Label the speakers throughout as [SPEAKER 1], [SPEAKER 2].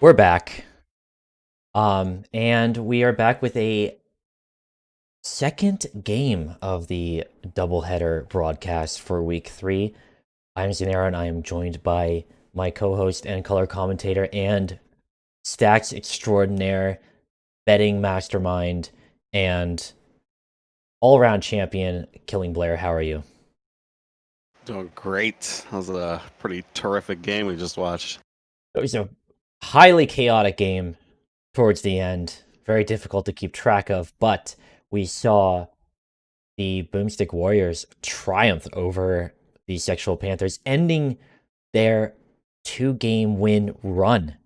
[SPEAKER 1] We're back. And we are back with a second game of the doubleheader broadcast for week 3. I'm Xenaero and I am joined by my co-host and color commentator and stacks extraordinaire, betting mastermind, and all-around champion, Killing Blair. How are you?
[SPEAKER 2] Doing great. That was a pretty terrific game we just watched.
[SPEAKER 1] It was a highly chaotic game towards the end. Very difficult to keep track of, but we saw the Boomstick Warriors triumph over the Sexual Panthers, ending their 2-game win run.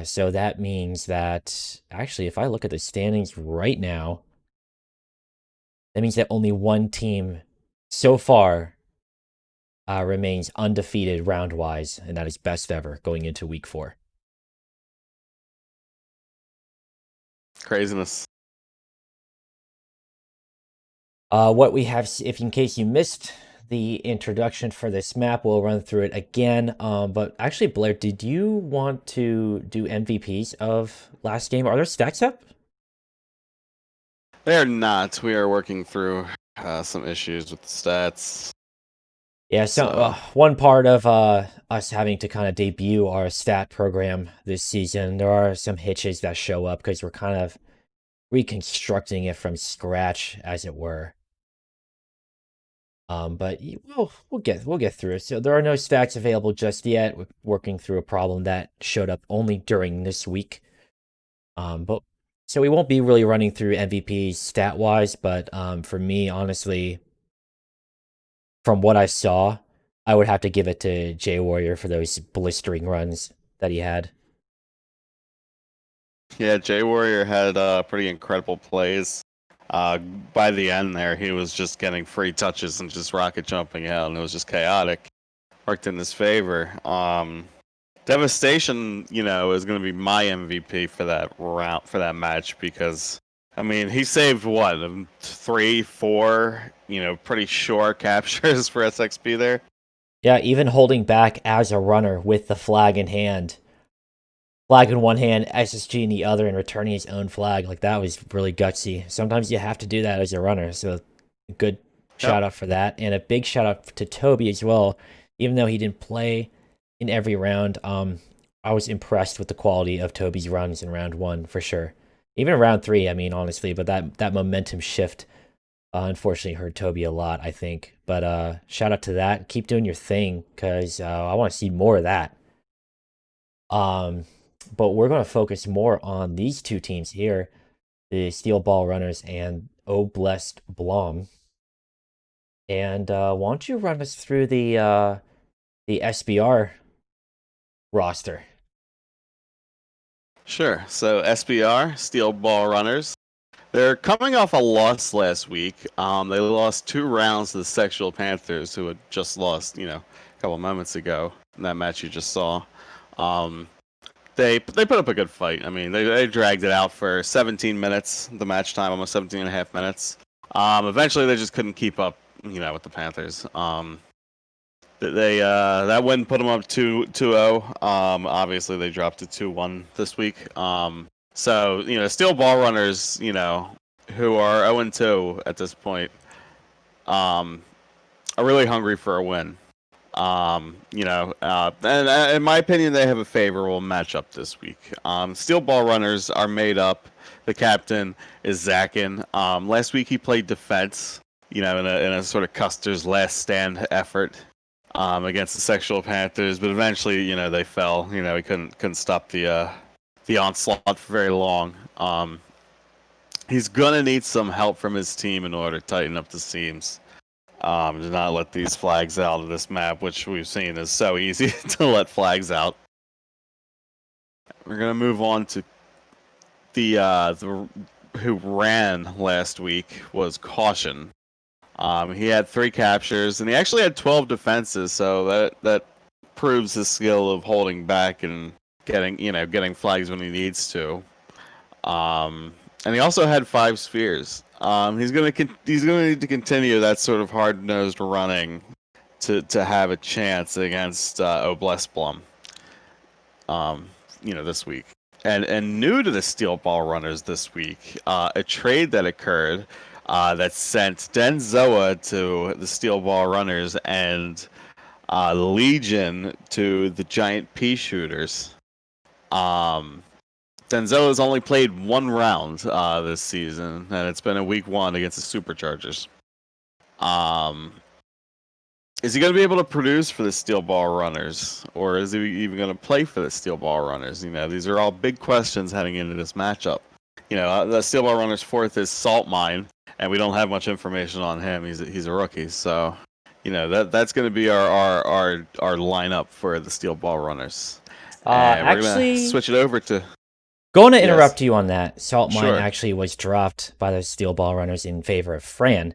[SPEAKER 1] So that means that actually, if I look at the standings right now, that means that only one team so far remains undefeated round wise, and that is best ever going into week 4.
[SPEAKER 2] Craziness.
[SPEAKER 1] What we have, if in case you missed the introduction for this map, we'll run through it again. But actually, Blair, did you want to do MVPs of last game? Are there stacks up?
[SPEAKER 2] They are not. We are working through some issues with the stats.
[SPEAKER 1] Yeah, one part of us having to kind of debut our stat program this season, there are some hitches that show up because we're kind of reconstructing it from scratch, as it were. But we'll get through it. So there are no stacks available just yet. We're working through a problem that showed up only during this week. But so we won't be really running through MVPs stat wise, but for me, honestly, from what I saw, I would have to give it to Jay Warrior for those blistering runs that he had.
[SPEAKER 2] Yeah, Jay Warrior had pretty incredible plays. By the end there, he was just getting free touches and just rocket jumping out, and it was just chaotic. Worked in his favor. Devastation, is going to be my MVP for that round, for that match, because I mean, he saved what, 3, 4, pretty sure captures for SXP there.
[SPEAKER 1] Yeah, even holding back as a runner with the flag in hand, flag in one hand, SSG in the other, and returning his own flag. Like, that was really gutsy. Sometimes you have to do that as a runner. So, good
[SPEAKER 2] Yep.
[SPEAKER 1] shout out for that. And a big shout out to Toby as well. Even though he didn't play in every round, I was impressed with the quality of Toby's runs in round 1 for sure. Even in round 3, I mean, honestly, but that momentum shift unfortunately hurt Toby a lot, I think. But shout out to that. Keep doing your thing, because I want to see more of that. Um, but we're going to focus more on these two teams here, the Steel Ball Runners and Blésq Blom. And why don't you run us through the SBR roster?
[SPEAKER 2] Sure. So SBR, Steel Ball Runners, they're coming off a loss last week. They lost 2 rounds to the Sexual Panthers, who had just lost, a couple moments ago in that match you just saw. Um, they put up a good fight. I mean, they dragged it out for 17 minutes, the match time, almost 17 and a half minutes. Eventually, they just couldn't keep up, with the Panthers. That win put them up 2-0. Obviously, they dropped to 2-1 this week. So, Steel Ball Runners, who are 0-2 at this point, are really hungry for a win. And in my opinion, they have a favorable matchup this week. Steel Ball Runners are made up. The captain is Zakin. Last week he played defense, in a sort of Custer's last stand effort against the Sexual Panthers, but eventually, they fell. He couldn't stop the onslaught for very long. He's gonna need some help from his team in order to tighten up the seams. Do not let these flags out of this map, which we've seen is so easy to let flags out. We're gonna move on to the who ran last week was Caution. He had 3 captures and he actually had 12 defenses, so that proves his skill of holding back and getting flags when he needs to. And he also had 5 spheres. He's gonna need to continue that sort of hard nosed running to have a chance against Blésq Blom. this week. And new to the Steel Ball Runners this week, a trade that occurred that sent Denzoa to the Steel Ball Runners and Legion to the Giant Pea Shooters. Denzoa has only played one round this season, and it's been in week 1 against the Superchargers. Is he going to be able to produce for the Steel Ball Runners, or is he even going to play for the Steel Ball Runners? These are all big questions heading into this matchup. The Steel Ball Runners' fourth is Salt Mine, and we don't have much information on him. He's a rookie, so that's going to be our lineup for the Steel Ball Runners. And we're going to switch it over to.
[SPEAKER 1] Going to interrupt you on that. Salt Mine
[SPEAKER 2] Sure.
[SPEAKER 1] actually was dropped by the Steel Ball Runners in favor of Fran,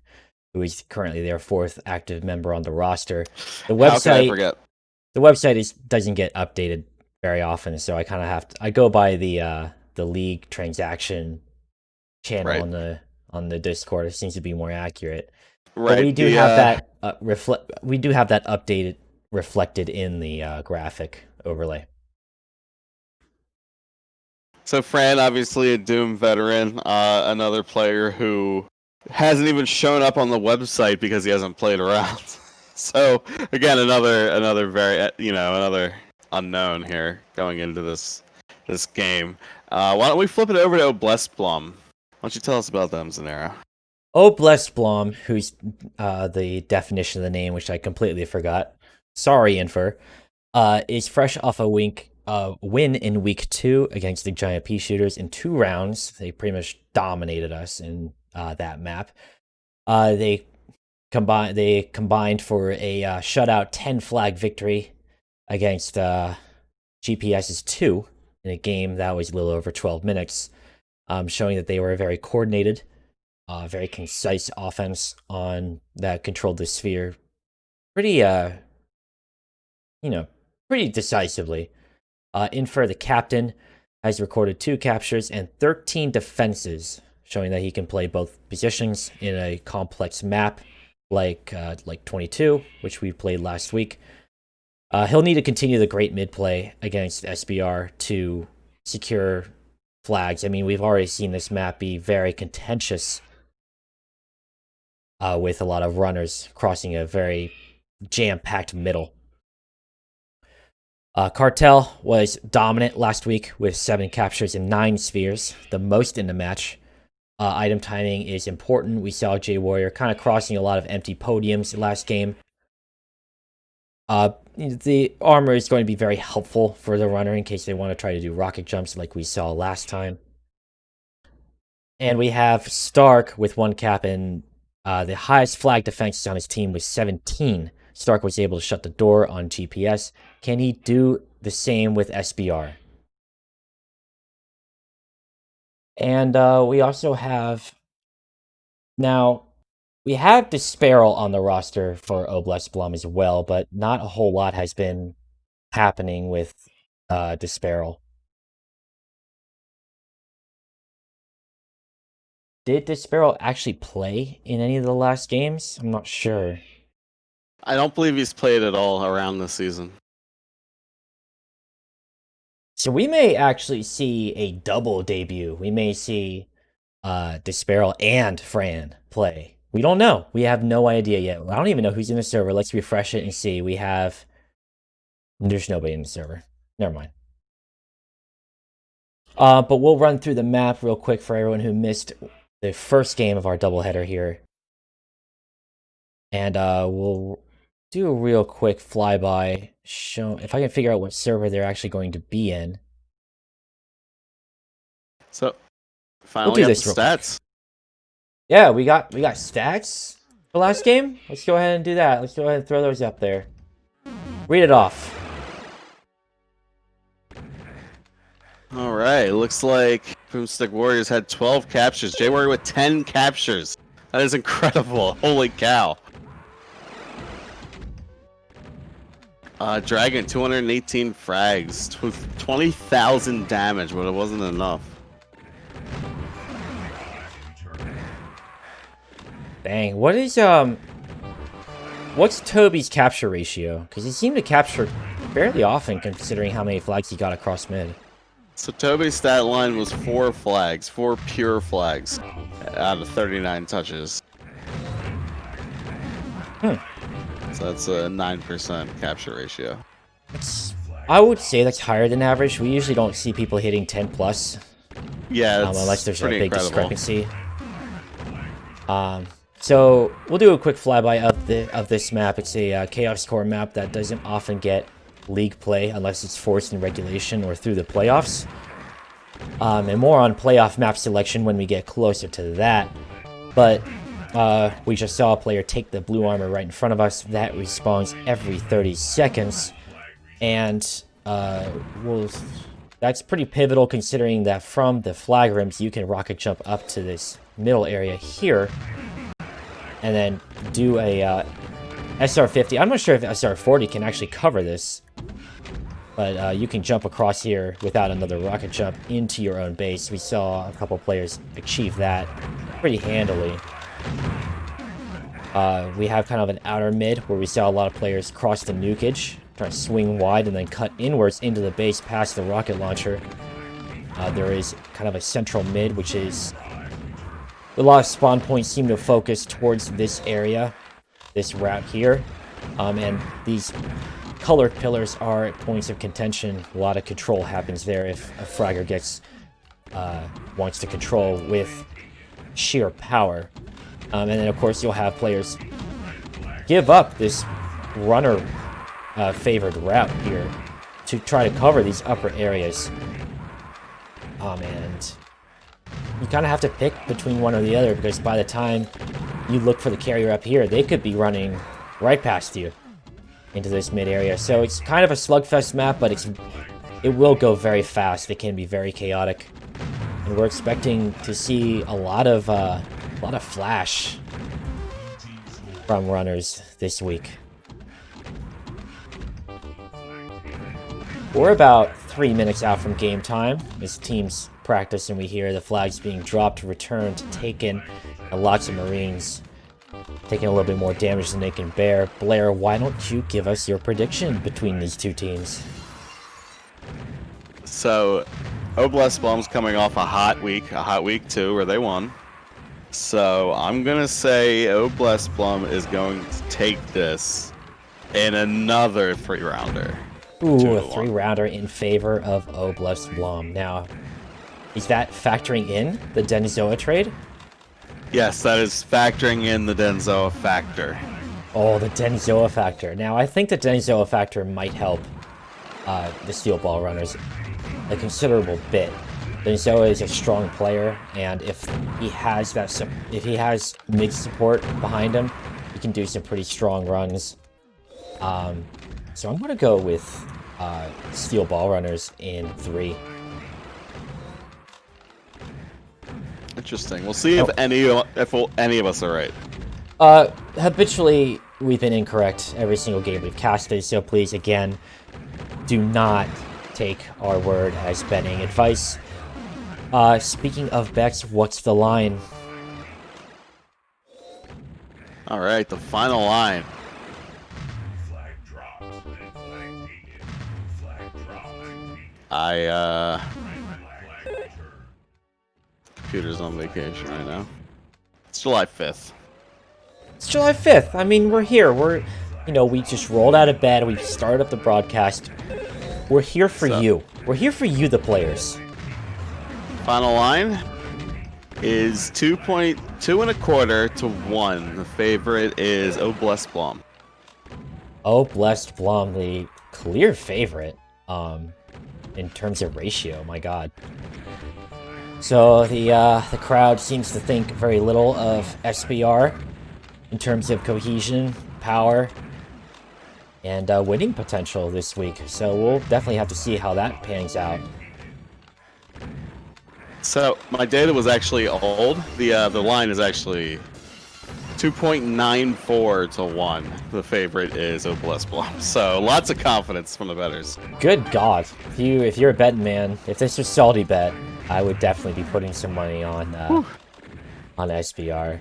[SPEAKER 1] who is currently their 4th active member on the roster. The website,
[SPEAKER 2] How can I forget?
[SPEAKER 1] The website doesn't get updated very often, so I kind of have to. I go by the league transaction channel
[SPEAKER 2] Right.
[SPEAKER 1] on the Discord. It seems to be more accurate.
[SPEAKER 2] Right.
[SPEAKER 1] But we do have that We do have that updated reflected in the graphic overlay.
[SPEAKER 2] So Fran, obviously a Doom veteran, another player who hasn't even shown up on the website because he hasn't played around. So again, another very another unknown here going into this game. Why don't we flip it over to Blésq Blom? Why don't you tell us about them, Xenaero?
[SPEAKER 1] Blésq Blom, who's the definition of the name, which I completely forgot. Sorry, Infer. Is fresh off a win in week 2 against the Giant Pea Shooters in 2 rounds. They pretty much dominated us in that map. They combined for a shutout 10 flag victory against GPS's 2 in a game that was a little over 12 minutes, showing that they were very coordinated, very concise offense on that controlled the sphere pretty decisively. Infer, the captain, has recorded 2 captures and 13 defenses, showing that he can play both positions in a complex map like 22, which we played last week. He'll need to continue the great mid play against SBR to secure flags. I mean, we've already seen this map be very contentious with a lot of runners crossing a very jam-packed middle. Cartel was dominant last week with 7 captures and 9 spheres, the most in the match. Item timing is important. We saw J Warrior kind of crossing a lot of empty podiums last game. The armor is going to be very helpful for the runner in case they want to try to do rocket jumps like we saw last time. And we have Stark with 1 cap, and the highest flag defenses on his team was 17. Stark was able to shut the door on GPS. Can he do the same with SBR? And we also have... Now, we have Disparel on the roster for Blésq Blom as well, but not a whole lot has been happening with Disparel. Did Disparel actually play in any of the last games? I'm not sure.
[SPEAKER 2] I don't believe he's played at all around this season.
[SPEAKER 1] So we may actually see a double debut. We may see Disparel and Fran play. We don't know. We have no idea yet. I don't even know who's in the server. Let's refresh it and see. There's nobody in the server. Never mind. But we'll run through the map real quick for everyone who missed the first game of our doubleheader here. And we'll do a real quick flyby. If I can figure out what server they're actually going to be in.
[SPEAKER 2] So, finally, we'll do this stats.
[SPEAKER 1] Yeah, we got stats for last game. Let's go ahead and do that. Let's go ahead and throw those up there. Read it off.
[SPEAKER 2] All right, looks like Boomstick Warriors had 12 captures. J Warrior with 10 captures. That is incredible. Holy cow. Dragon, 218 frags with 20,000 damage, but it wasn't enough.
[SPEAKER 1] Dang, what's Toby's capture ratio? Because he seemed to capture fairly often considering how many flags he got across mid.
[SPEAKER 2] So Toby's stat line was 4 flags, 4 pure flags out of 39 touches.
[SPEAKER 1] Hmm.
[SPEAKER 2] So that's a 9% capture ratio.
[SPEAKER 1] I would say that's higher than average. We usually don't see people hitting 10 plus.
[SPEAKER 2] Yeah,
[SPEAKER 1] Unless there's a big
[SPEAKER 2] incredible.
[SPEAKER 1] discrepancy. So we'll do a quick flyby of this map. It's a Chaos Core map that doesn't often get league play unless it's forced in regulation or through the playoffs. And more on playoff map selection when we get closer to that. But we just saw a player take the blue armor right in front of us. That respawns every 30 seconds. And that's pretty pivotal considering that from the flag rims you can rocket jump up to this middle area here. And then do a SR-50. I'm not sure if SR-40 can actually cover this. But you can jump across here without another rocket jump into your own base. We saw a couple players achieve that pretty handily. We have kind of an outer mid where we saw a lot of players cross the nukage, try to swing wide and then cut inwards into the base past the rocket launcher. There is kind of a central mid, which is... A lot of spawn points seem to focus towards this area, this route here. And these colored pillars are points of contention. A lot of control happens there if a fragger wants to control with sheer power. And then, of course, you'll have players give up this runner favored route here to try to cover these upper areas. And you kind of have to pick between one or the other, because by the time you look for the carrier up here, they could be running right past you into this mid area. So it's kind of a slugfest map, but it will go very fast. It can be very chaotic, and we're expecting to see a lot of flash from runners this week. We're about 3 minutes out from game time as teams practice, and we hear the flags being dropped, returned, taken, and lots of Marines taking a little bit more damage than they can bear. Blair, why don't you give us your prediction between these two teams?
[SPEAKER 2] So, Blom's coming off a hot week 2 where they won. So I'm gonna say Blom is going to take this in another 3-rounder.
[SPEAKER 1] Ooh, a 3-rounder in favor of Blom. Now, is that factoring in the Denzoa trade?
[SPEAKER 2] Yes, that is factoring in the Denzoa factor.
[SPEAKER 1] Oh, the Denzoa factor. Now, I think the Denzoa factor might help the Steel Ball runners a considerable bit. Denzoa is a strong player, and if he has mid support behind him, he can do some pretty strong runs. So I'm gonna go with Steel Ball runners in 3.
[SPEAKER 2] Interesting. We'll see if any of us are right.
[SPEAKER 1] Habitually, we've been incorrect every single game we've casted, so please, again, do not take our word as betting advice. Speaking of bets, what's the line?
[SPEAKER 2] Alright, the final line. Computer's on vacation right now. It's July 5th.
[SPEAKER 1] It's July 5th. I mean, we're here. We just rolled out of bed. We started up the broadcast. We're here for you. We're here for you, the players.
[SPEAKER 2] Final line is 2.25 to 1. The favorite is Blessed Blom.
[SPEAKER 1] Blessed Blom, the clear favorite. In terms of ratio, my god. So the crowd seems to think very little of SBR in terms of cohesion, power, and winning potential this week. So we'll definitely have to see how that pans out.
[SPEAKER 2] So my data was actually old. The line is actually 2.94 to 1. The favorite is Blessed Blom. So lots of confidence from the bettors.
[SPEAKER 1] Good God. If you're a betting man, if this was salty bet, I would definitely be putting some money on SBR.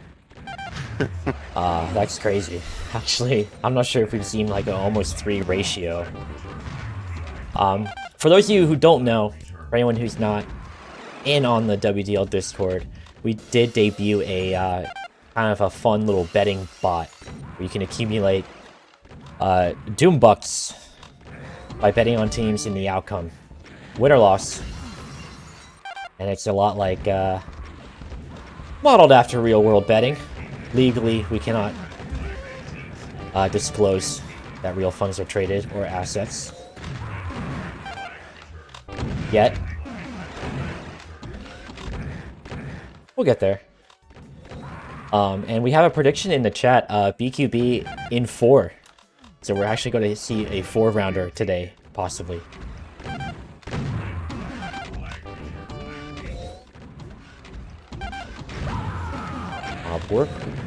[SPEAKER 1] That's crazy. Actually, I'm not sure if we've seen like an almost 3 ratio. For those of you who don't know, For anyone who's not in on the WDL Discord, we did debut a kind of a fun little betting bot where you can accumulate Doom Bucks by betting on teams in the outcome, win or loss. And it's a lot like modeled after real-world betting. Legally, we cannot disclose that real funds are traded or assets yet. We'll get there. And we have a prediction in the chat, BQB in 4. So we're actually going to see a 4-rounder today, possibly.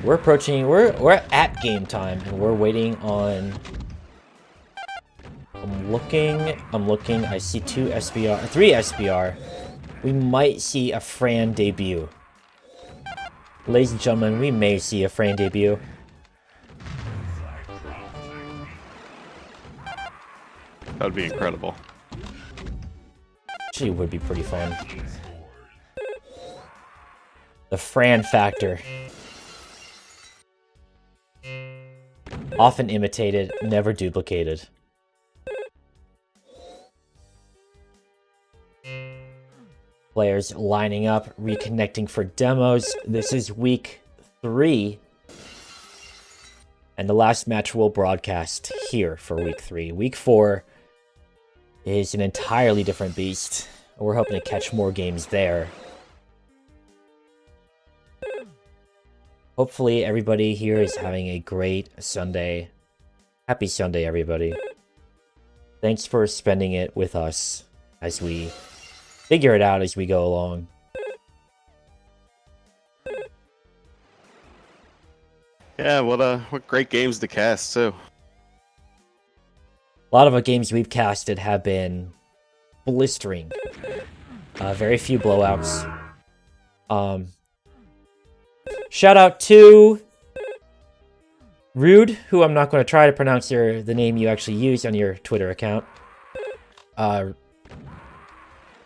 [SPEAKER 1] We're approaching, we're at game time, and we're waiting on... I'm looking, I see 2 SBR, 3 SBR. We might see a Fran debut. Ladies and gentlemen, we may see a Fran debut.
[SPEAKER 2] That would be incredible.
[SPEAKER 1] Actually, it would be pretty fun. The Fran factor. Often imitated, never duplicated. Players lining up, reconnecting for demos. This is week 3. And the last match we'll broadcast here for week 3. Week 4 is an entirely different beast. We're hoping to catch more games there. Hopefully everybody here is having a great Sunday. Happy Sunday, everybody. Thanks for spending it with us as we figure it out as we go along.
[SPEAKER 2] Yeah, what great games to cast, too.
[SPEAKER 1] A lot of the games we've casted have been blistering. Very few blowouts. Shout out to Rude, who I'm not going to try to pronounce the name you actually used on your Twitter account.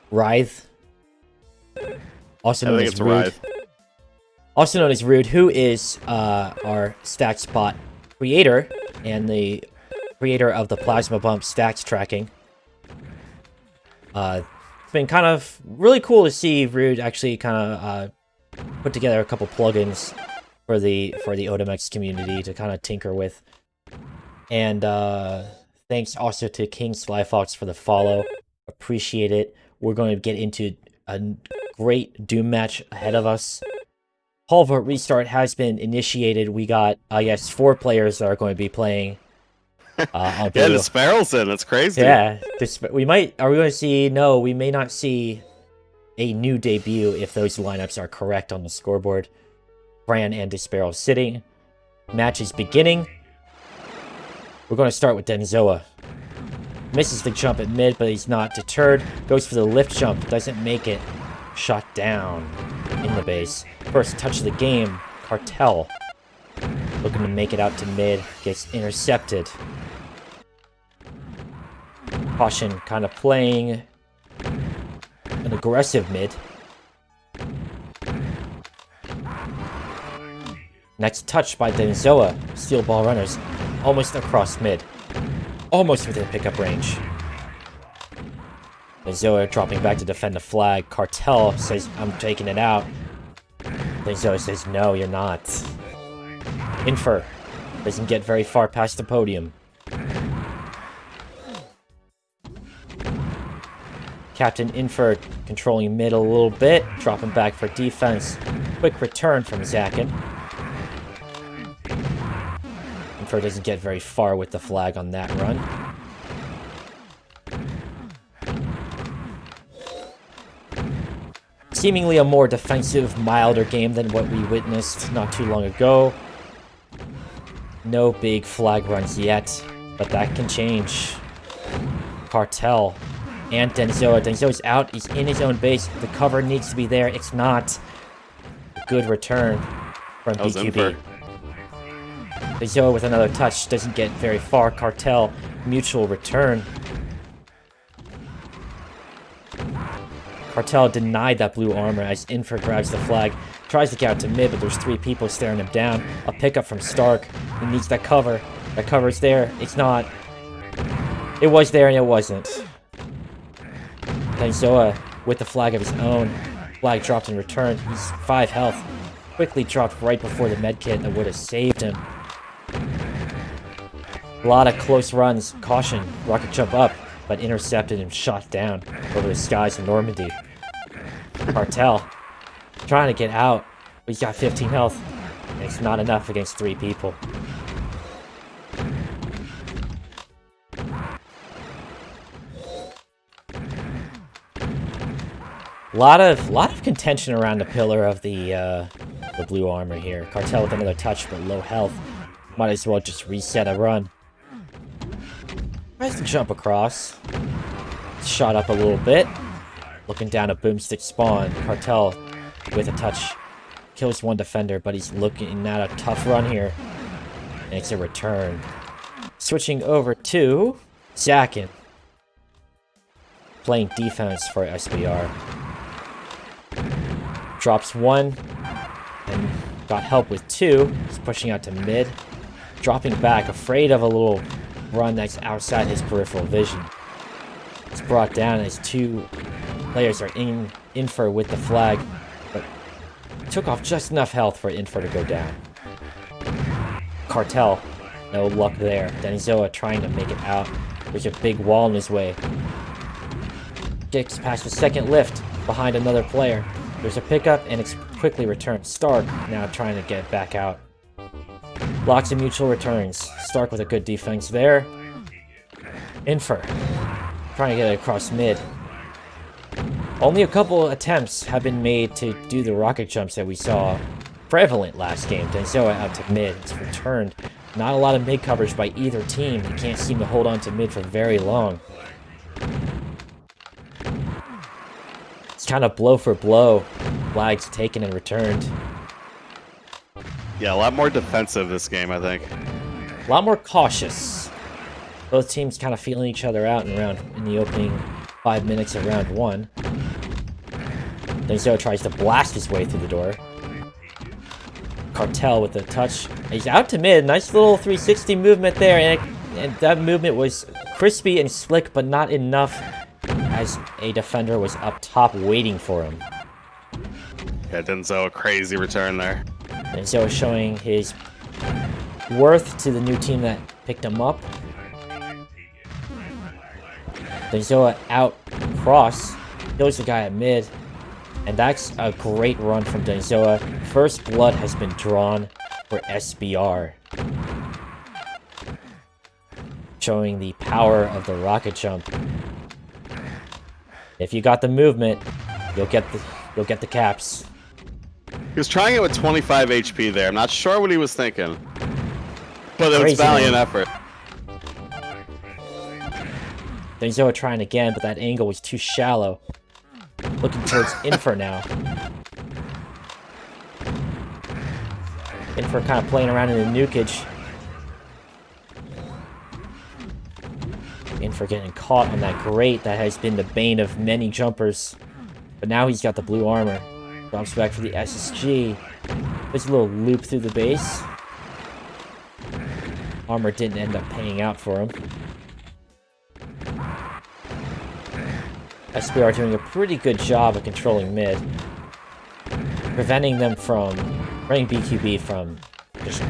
[SPEAKER 1] Writhe. Also known as Rude. Also known as Rude, who is our stats bot creator and the creator of the Plasma Bump stats tracking. It's been kind of really cool to see Rude actually kind of put together a couple plugins for the Odomex community to kind of tinker with. And thanks also to King Slyfox for the follow. Appreciate it. We're going to get into a great Doom match ahead of us. Hall Vote Restart has been initiated. We got, yes, 4 players that are going to be playing. On
[SPEAKER 2] yeah, the Sparrow's in. That's crazy.
[SPEAKER 1] Yeah, are we going to see? No, we may not see a new debut if those lineups are correct on the scoreboard. Fran and Desparrow sitting. Match is beginning. We're going to start with Denzoa. Misses the jump at mid, but he's not deterred. Goes for the lift jump. Doesn't make it. Shot down in the base. First touch of the game. Cartel. Looking to make it out to mid. Gets intercepted. Caution kind of playing an aggressive mid. Next touch by Denzoa. Steel ball runners. Almost across mid. Almost within pickup range. Denzoa dropping back to defend the flag. Cartel says, I'm taking it out. Denzoa says, no, you're not. Infer doesn't get very far past the podium. Captain Infer controlling mid a little bit, dropping back for defense. Quick return from Zakin. Infer doesn't get very far with the flag on that run. Seemingly a more defensive, milder game than what we witnessed not too long ago. No big flag runs yet, but that can change. Cartel and Denzoa. Denzoa's out. He's in his own base. The cover needs to be there. It's not. A good return from BQB. Denzoa with another touch. Doesn't get very far. Cartel. Mutual return. Cartel denied that blue armor as Infer grabs the flag, tries to get out to mid, but there's 3 people staring him down. A pickup from Stark. He needs that cover. That cover's there. It's not. It was there and it wasn't. Then Zoa with the flag of his own. Flag dropped in return. He's 5 health. Quickly dropped right before the medkit that would have saved him. A lot of close runs. Caution. Rocket jump up, but intercepted and shot down over the skies of Normandy. Cartel trying to get out. He's got 15 health. And it's not enough against 3 people. A lot of contention around the pillar of the blue armor here. Cartel with another touch, but low health. Might as well just reset a run. Tries to jump across. Shot up a little bit. Looking down a boomstick spawn. Cartel with a touch. Kills 1 defender, but he's looking at a tough run here. Makes a return. Switching over to Zakin. Playing defense for SBR. Drops 1. And got help with 2. He's pushing out to mid. Dropping back, afraid of a little run that's outside his peripheral vision. It's brought down as 2 players are in Infer with the flag, but took off just enough health for Infer to go down. Cartel, no luck there. Denizoa trying to make it out. There's a big wall in his way. Gets past the second lift behind another player. There's a pickup and it's quickly returned. Stark now trying to get back out. Blocks and mutual returns. Stark with a good defense there. Infer trying to get it across mid. Only a couple attempts have been made to do the rocket jumps that we saw prevalent last game. Denizoa out to mid. It's returned. Not a lot of mid coverage by either team. He can't seem to hold on to mid for very long. It's kind of blow for blow. Flags taken and returned.
[SPEAKER 2] Yeah, a lot more defensive this game, I think.
[SPEAKER 1] A lot more cautious. Both teams kind of feeling each other out in the opening 5 minutes of round 1. Denizoa tries to blast his way through the door. Cartel with a touch. He's out to mid. Nice little 360 movement there, and that movement was crispy and slick, but not enough as a defender was up top waiting for him.
[SPEAKER 2] Yeah, Denzel, a crazy return there.
[SPEAKER 1] Denizoa showing his worth to the new team that picked him up. Denizoa out cross, kills the guy at mid, and that's a great run from Denizoa. First blood has been drawn for SBR, showing the power of the rocket jump. If you got the movement, you'll get the caps.
[SPEAKER 2] He was trying it with 25 HP there. I'm not sure what he was thinking, but it was
[SPEAKER 1] Crazy,
[SPEAKER 2] valiant
[SPEAKER 1] man.
[SPEAKER 2] effort.
[SPEAKER 1] Denizoa trying again, but that angle was too shallow. Looking towards Infer now. Infer kind of playing around in the nukage. Infer getting caught on that grate that has been the bane of many jumpers. But now he's got the blue armor. Drops back for the SSG. There's a little loop through the base. Armor didn't end up paying out for him. SBR doing a pretty good job of controlling mid. Preventing them from... Preventing BQB from just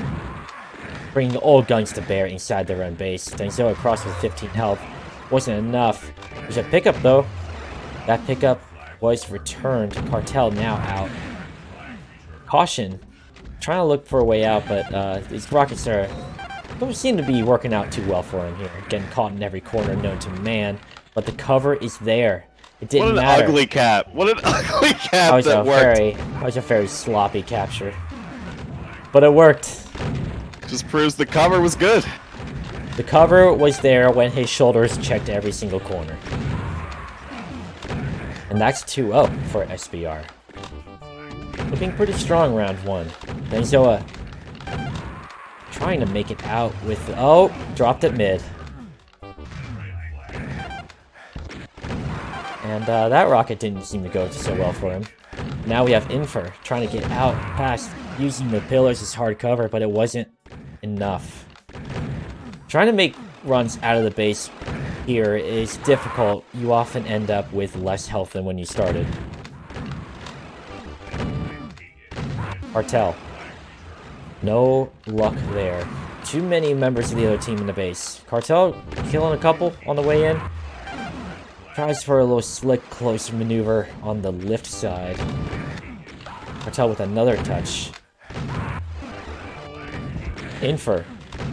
[SPEAKER 1] bringing old guns to bear inside their own base. Denizoa across with 15 health. Wasn't enough. There's a pickup though. That pickup was returned. Cartel now out. Caution. Trying to look for a way out, but these rockets don't seem to be working out too well for him here. Getting caught in every corner known to man. But the cover is there. It didn't matter.
[SPEAKER 2] What an ugly cap. What an ugly cap
[SPEAKER 1] That was a very sloppy capture. But it worked.
[SPEAKER 2] Just proves the cover was good.
[SPEAKER 1] The cover was there when his shoulders checked every single corner. And that's 2-0 for SBR. Looking pretty strong round 1. Denizoa trying to make it out with... Oh, dropped it mid. And that rocket didn't seem to go so well for him. Now we have Infer trying to get out past using the pillars as hard cover, but it wasn't enough. Trying to make runs out of the base here is difficult. You often end up with less health than when you started. Cartel. No luck there. Too many members of the other team in the base. Cartel killing a couple on the way in. Tries for a little slick close maneuver on the lift side. Cartel with another touch. Infer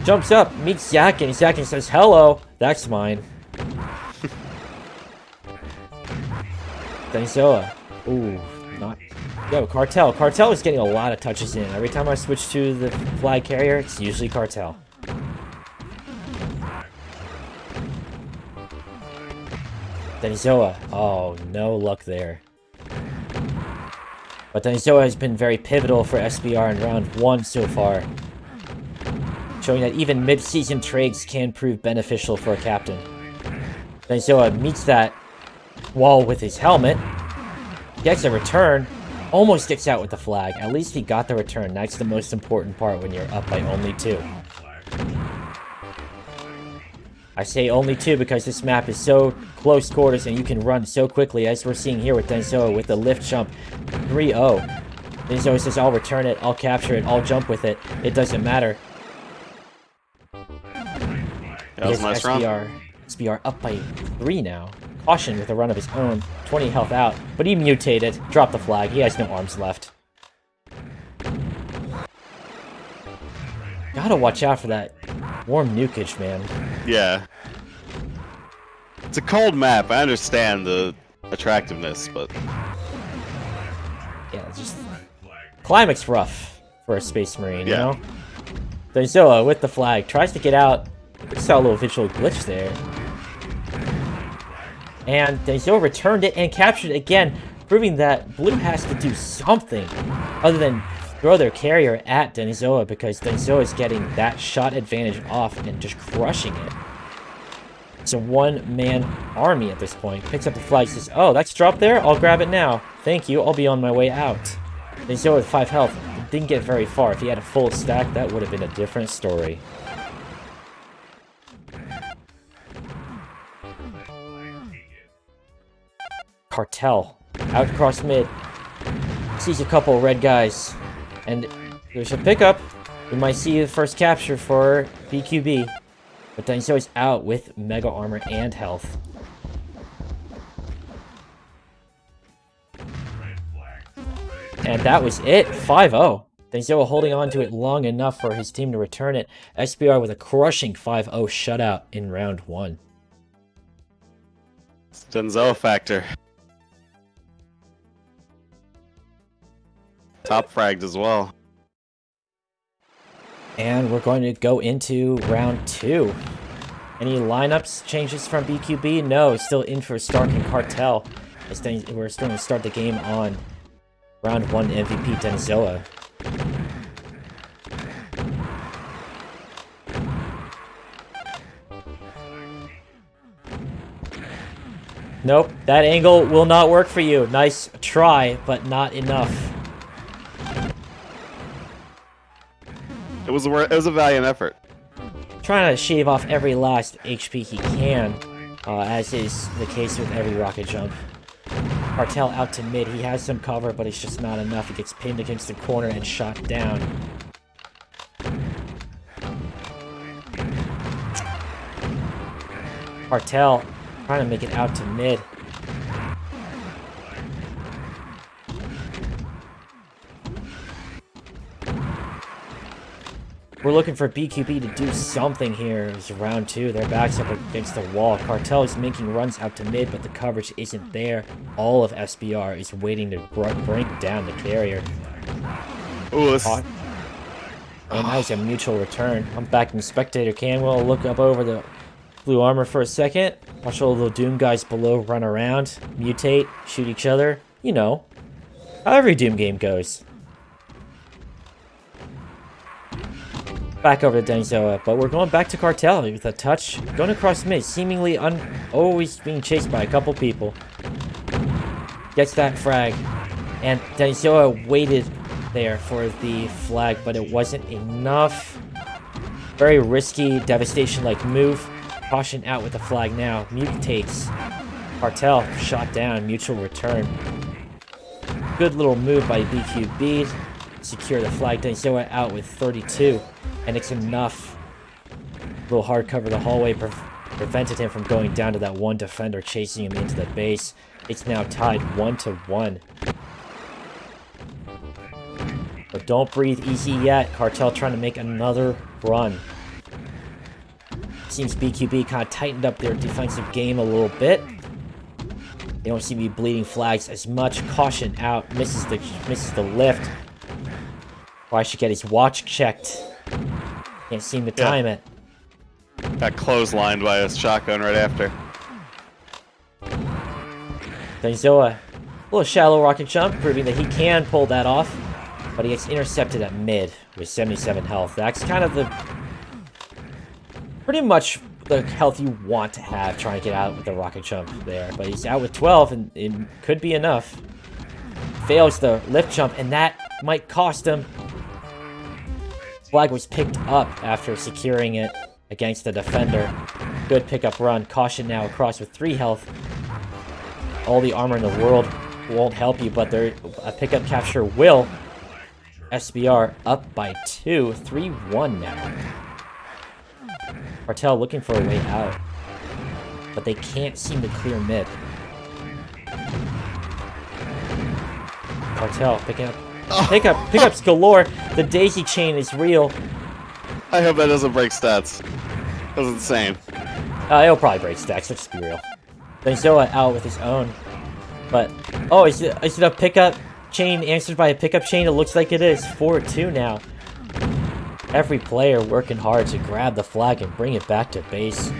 [SPEAKER 1] jumps up, meets Zakin. Zakin says, hello, that's mine. Denizoa. Ooh, not... Yo, Cartel. Cartel is getting a lot of touches in. Every time I switch to the flag carrier, it's usually Cartel. Denizoa. Oh, no luck there. But Denizoa has been very pivotal for SBR in round 1 so far. Showing that even mid-season trades can prove beneficial for a captain. Denizoa meets that wall with his helmet. Gets a return. Almost sticks out with the flag. At least he got the return. That's the most important part when you're up by only 2. I say only 2 because this map is so close quarters and you can run so quickly, as we're seeing here with Denizoa with the lift jump 3-0. Denizoa says, I'll return it, I'll capture it, I'll jump with it. It doesn't matter.
[SPEAKER 2] That was a nice round.
[SPEAKER 1] SBR up by 3 now. Caution with a run of his own. 20 health out. But he mutated. Dropped the flag. He has no arms left. Gotta watch out for that warm nukage, man.
[SPEAKER 2] Yeah. It's a cold map. I understand the attractiveness, but...
[SPEAKER 1] Yeah, just... Climate's rough for a Space Marine, you know? Denizoa with the flag. Tries to get out. We saw a little visual glitch there. And Denizoa returned it and captured it again, proving that Blue has to do something other than throw their carrier at Denizoa, because Denizoa is getting that shot advantage off and just crushing it. It's a one-man army at this point. Picks up the flag, says, oh, that's dropped there? I'll grab it now. Thank you, I'll be on my way out. Denizoa with 5 health. Didn't get very far. If he had a full stack, that would have been a different story. Cartel out across mid, sees a couple red guys, and there's a pickup. We might see the first capture for BQB, but Denizoa is out with mega armor and health. And that was it, 5-0. Denizoa holding on to it long enough for his team to return it. SBR with a crushing 5-0 shutout in round 1.
[SPEAKER 2] Denizoa factor. Top fragged as well. And
[SPEAKER 1] we're going to go into round 2. Any lineups changes from BQB? No, still in for Stark and Cartel. We're going to start the game on round 1 MVP Denizoa. Nope, that angle will not work for you. Nice try, but not enough.
[SPEAKER 2] It was a valiant effort.
[SPEAKER 1] Trying to shave off every last HP he can, as is the case with every rocket jump. Cartel out to mid. He has some cover, but it's just not enough. He gets pinned against the corner and shot down. Cartel trying to make it out to mid. We're looking for BQB to do something here. It's round 2. Their backs up against the wall. Cartel is making runs out to mid, but the coverage isn't there. All of SBR is waiting to bring down the carrier.
[SPEAKER 2] Ooh, this...
[SPEAKER 1] And that was a mutual return. I'm back in spectator cam. We'll look up over the blue armor for a second. Watch all the little Doom guys below run around, mutate, shoot each other. You know, how every Doom game goes. Back over to Denizoa, but we're going back to Cartel with a touch. Going across mid, seemingly always being chased by a couple people. Gets that frag. And Denizoa waited there for the flag, but it wasn't enough. Very risky, devastation-like move. Caution out with the flag now. Mute takes. Cartel shot down. Mutual return. Good little move by BQB. Secure the flag. Denizoa out with 32. And it's enough. A little hard cover the hallway prevented him from going down to that one defender chasing him into the base. It's now tied 1-1. But don't breathe easy yet. Cartel trying to make another run. Seems BQB kind of tightened up their defensive game a little bit. They don't seem to be bleeding flags as much. Caution out. Misses the lift. Probably should get his watch checked. Can't seem to time it.
[SPEAKER 2] Got clotheslined by a shotgun right after.
[SPEAKER 1] Denizoa, a little shallow rocket jump, proving that he can pull that off. But he gets intercepted at mid with 77 health. That's kind of the... pretty much the health you want to have trying to get out with the rocket jump there. But he's out with 12, and it could be enough. Fails the lift jump, and that might cost him. Flag was picked up after securing it against the defender. Good pickup run. Caution now across with 3 health. All the armor in the world won't help you, but a pickup capture will. SBR up by 2. 3-1 now. Cartel looking for a way out. But they can't seem to clear mid. Cartel picking up. Pickups galore. The daisy chain is real.
[SPEAKER 2] I hope that doesn't break stats. That's insane.
[SPEAKER 1] It'll probably break stacks, let's be real. Denizoa out with his own. But, oh, is it a pickup chain answered by a pickup chain? It looks like it is. 4-2 now. Every player working hard to grab the flag and bring it back to base.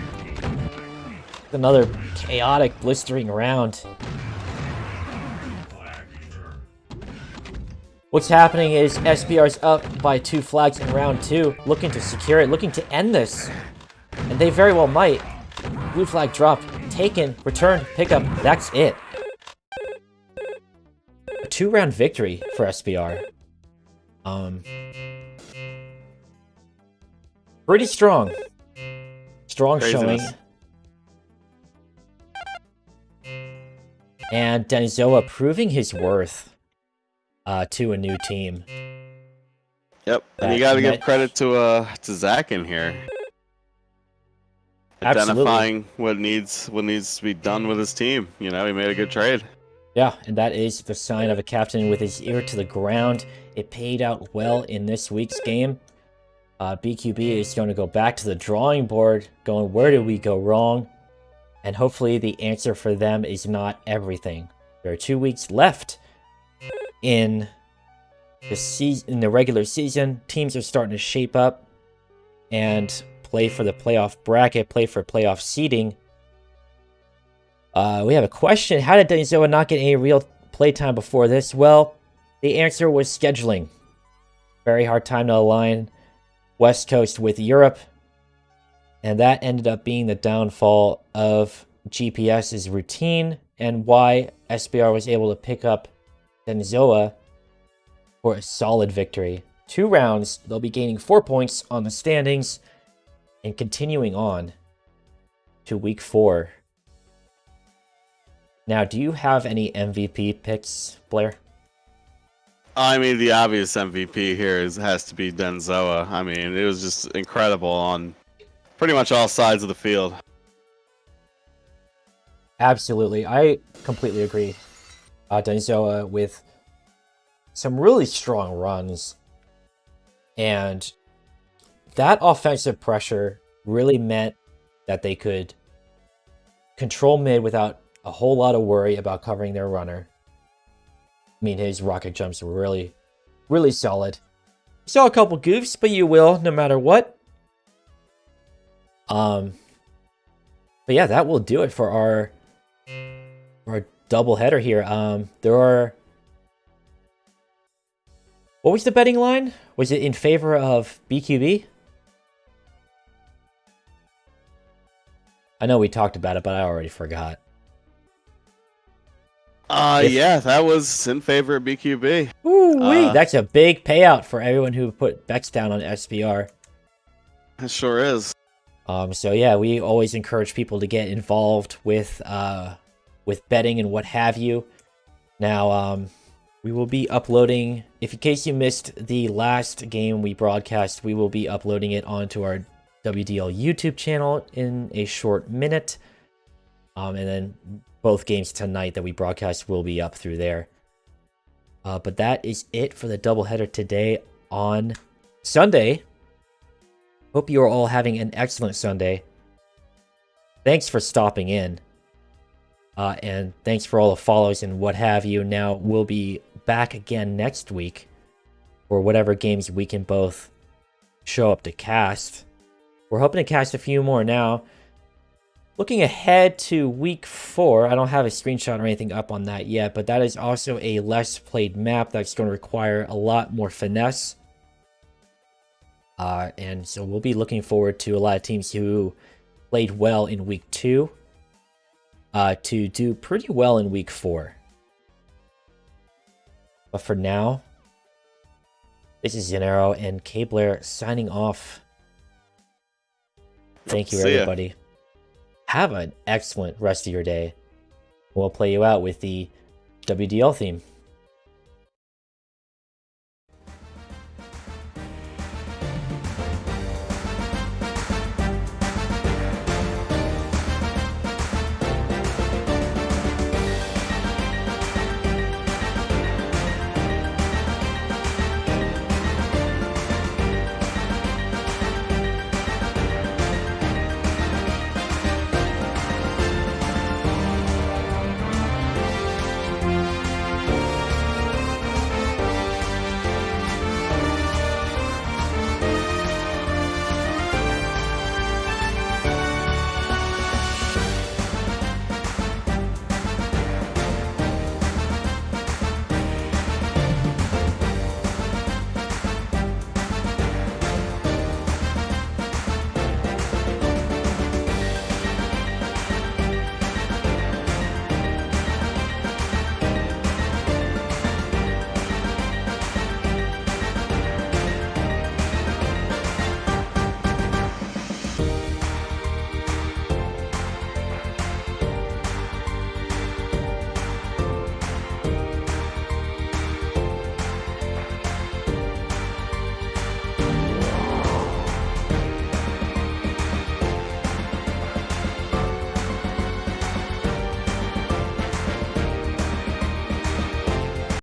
[SPEAKER 1] Another chaotic, blistering round. What's happening is SBR's up by 2 flags in round 2, looking to secure it, looking to end this. And they very well might. Blue flag dropped, taken, returned, pickup, that's it. A 2-round victory for SBR. Pretty strong. Strong
[SPEAKER 2] Craziness.
[SPEAKER 1] showing. And Denizoa proving his worth to a new team.
[SPEAKER 2] Yep, and you got to give credit to Zach in here.
[SPEAKER 1] Absolutely.
[SPEAKER 2] Identifying what needs to be done with his team. You know, he made a good trade.
[SPEAKER 1] Yeah, and that is the sign of a captain with his ear to the ground. It paid out well in this week's game. BQB is going to go back to the drawing board, going, where did we go wrong? And hopefully the answer for them is not everything. There are 2 weeks left in the regular season. Teams are starting to shape up and play for the playoff bracket, play for playoff seeding. We have a question. How did Denizoa not get any real playtime before this? Well, the answer was scheduling. Very hard time to align West Coast with Europe. And that ended up being the downfall of GPS's routine and why SBR was able to pick up Denizoa for a solid victory. 2 rounds, they'll be gaining 4 points on the standings and continuing on to week 4. Now, do you have any MVP picks, Blair?
[SPEAKER 2] I mean, the obvious MVP here has to be Denizoa. I mean, it was just incredible on pretty much all sides of the field.
[SPEAKER 1] Absolutely. I completely agree. Denizoa with some really strong runs. And that offensive pressure really meant that they could control mid without a whole lot of worry about covering their runner. I mean, his rocket jumps were really, really solid. Saw a couple goofs, but you will, no matter what. But yeah, that will do it for our double header here. There are... What was the betting line? Was it in favor of BQB? I know we talked about it, but I already forgot.
[SPEAKER 2] Yeah, that was in favor of BQB.
[SPEAKER 1] Ooh, that's a big payout for everyone who put bets down on SPR.
[SPEAKER 2] It sure is.
[SPEAKER 1] So yeah, we always encourage people to get involved with betting and what have you. Now, we will be uploading, if in case you missed the last game we broadcast, we will be uploading it onto our WDL YouTube channel in a short minute. And then both games tonight that we broadcast will be up through there. But that is it for the doubleheader today on Sunday. Hope you are all having an excellent Sunday. Thanks for stopping in. And thanks for all the follows and what have you. Now, we'll be back again next week for whatever games we can both show up to cast. We're hoping to cast a few more now. Looking ahead to week 4, I don't have a screenshot or anything up on that yet, but that is also a less played map that's going to require a lot more finesse. And so we'll be looking forward to a lot of teams who played well in week 2 to do pretty well in week 4. But for now, this is Xenaero and KBlair signing off. Thank you, everybody. Have an excellent rest of your day. We'll play you out with the WDL theme.